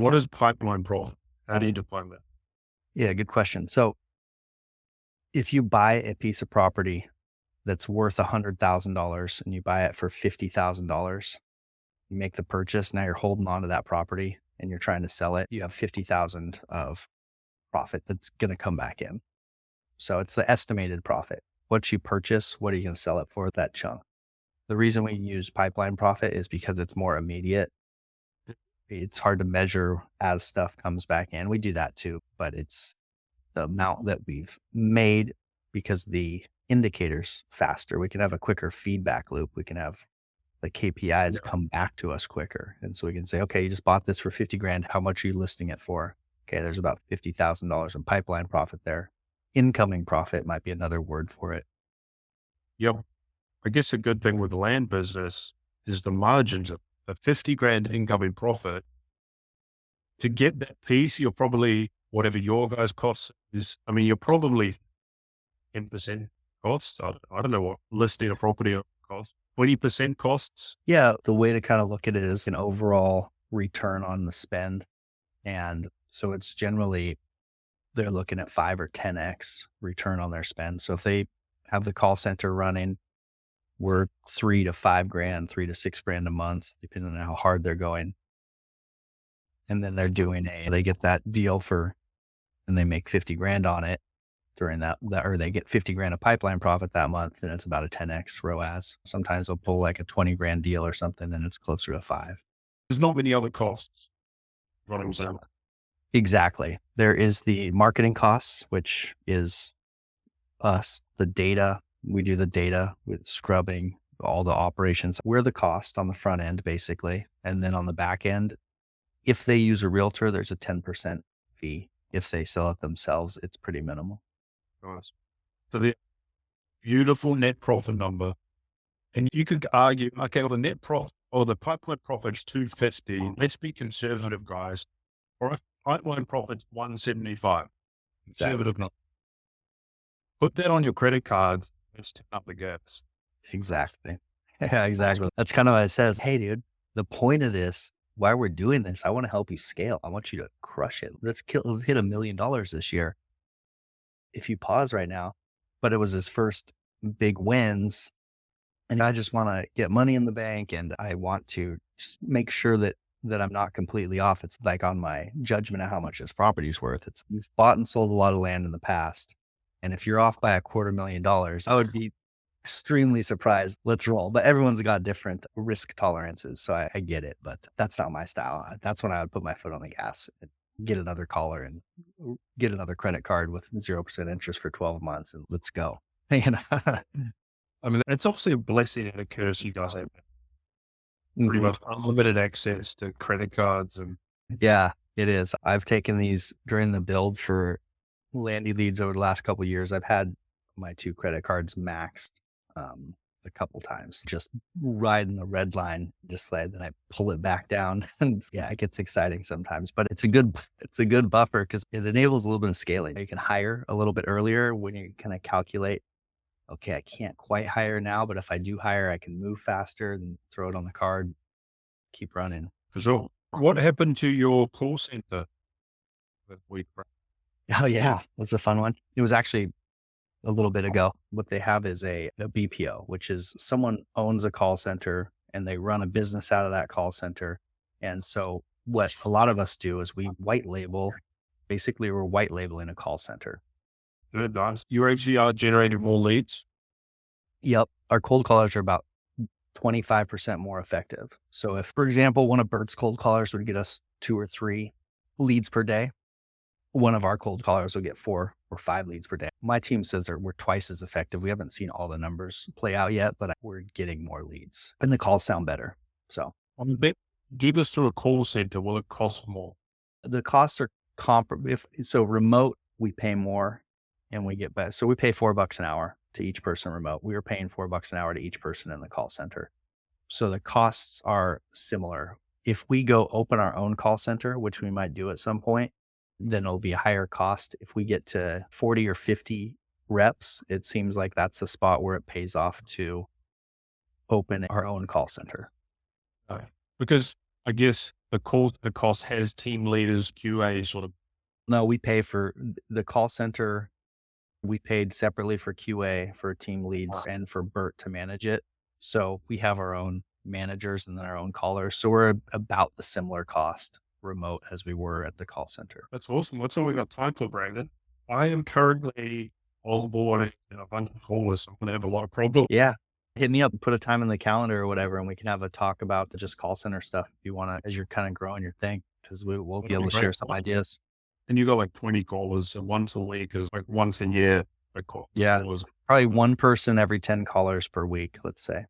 What is pipeline profit? How do you define that? Yeah, good question. So if you buy a piece of property that's worth $100,000 and you buy it for $50,000, you make the purchase. Now you're holding on to that property and you're trying to sell it. You have 50,000 of profit that's going to come back in. So it's the estimated profit. What you purchase, what are you going to sell it for, that chunk? The reason we use pipeline profit is because it's more immediate. It's hard to measure as stuff comes back in. We do that too, but it's the amount that we've made because the indicators faster. We can have a quicker feedback loop. We can have the KPIs Yeah. come back to us quicker. And so we can say, okay, you just bought this for 50 grand. How much are you listing it for? Okay, there's about $50,000 in pipeline profit there. Incoming profit might be another word for it. Yep. I guess a good thing with the land business is the margins of a 50 grand incoming profit. To get that piece, you're probably, whatever your guys' cost is, I mean, you're probably 10% costs. I don't know what listing a property costs. 20% costs. Yeah, the way to kind of look at it is an overall return on the spend. And so it's generally they're looking at 5 or 10x return on their spend. So if they have the call center running, we're 3 to 5 grand, 3 to 6 grand a month, depending on how hard they're going. And then they get that deal and they make 50 grand on it during or they get 50 grand of pipeline profit that month. And it's about a 10x ROAS. Sometimes they'll pull like a 20 grand deal or something and it's closer to 5. There's not many other costs running them. Exactly. There is the marketing costs, which is us, the data. We do the data with scrubbing, all the operations. We're the cost on the front end, basically. And then on the back end, if they use a realtor, there's a 10% fee. If they sell it themselves, it's pretty minimal. Nice. So the beautiful net profit number. And you could argue, okay, well, the net profit or the pipeline profit's 250. Let's be conservative, guys. Or if pipeline profit's 175, Exactly. conservative number. Put that on your credit cards. Let's turn up the gas. Exactly. Yeah, exactly. That's kind of what I said. Hey, dude, the point of this, why we're doing this, I want to help you scale. I want you to crush it. Let's hit $1 million this year. If you pause right now, but it was his first big wins. And I just want to get money in the bank and I want to just make sure that I'm not completely off. It's like on my judgment of how much this property's worth. You've bought and sold a lot of land in the past. And if you're off by $250,000, I would be extremely surprised. Let's roll. But everyone's got different risk tolerances. So I get it, but that's not my style. That's when I would put my foot on the gas and get another caller and get another credit card with 0% interest for 12 months and let's go. You know? I mean, it's obviously a blessing and a curse. You guys have pretty Mhm. much unlimited access to credit cards. And Yeah, it is. I've taken these during the build for Landy leads over the last couple of years. I've had my 2 credit cards maxed a couple times, just riding the red line, just like then I pull it back down. And yeah, it gets exciting sometimes, but it's a good buffer because it enables a little bit of scaling. You can hire a little bit earlier when you kind of calculate, okay, I can't quite hire now, but if I do hire, I can move faster and throw it on the card, keep running. for sure. What happened to your call center that week? Oh yeah, that's a fun one. It was actually a little bit ago. What they have is a BPO, which is someone owns a call center and they run a business out of that call center. And so what a lot of us do is we white label, basically we're white labeling a call center. Good, nice. You actually are generating more leads. Yep. Our cold callers are about 25% more effective. So if, for example, one of Bert's cold callers would get us 2 or 3 leads per day, one of our cold callers will get 4 or 5 leads per day. My team says we're twice as effective. We haven't seen all the numbers play out yet, but we're getting more leads and the calls sound better. So On bet, give us to a call center. Will it cost more? the costs are comparable. So remote, we pay more and we get better. So we pay $4 an hour to each person remote. We were paying $4 an hour to each person in the call center. So the costs are similar. If we go open our own call center, which we might do at some point, then it'll be a higher cost. If we get to 40 or 50 reps, it seems like that's the spot where it pays off to open our own call center. No. Because I guess the cost has team leaders, QA sort of. No, we pay for the call center. We paid separately for QA, for team leads, and for Bert to manage it. So we have our own managers and then our own callers. So we're about the similar cost remote as we were at the call center. That's awesome. That's all we got time for, Brandon. I am currently onboarding a bunch of callers. I'm going to have a lot of problems. Yeah. Hit me up, put a time in the calendar or whatever, and we can have a talk about the just call center stuff if you want to, as you're kind of growing your thing, because we'll be That'd able be to share great. some ideas. And you got like 20 callers, and once a week is like once a year. Yeah. Callers. Probably one person every 10 callers per week, let's say.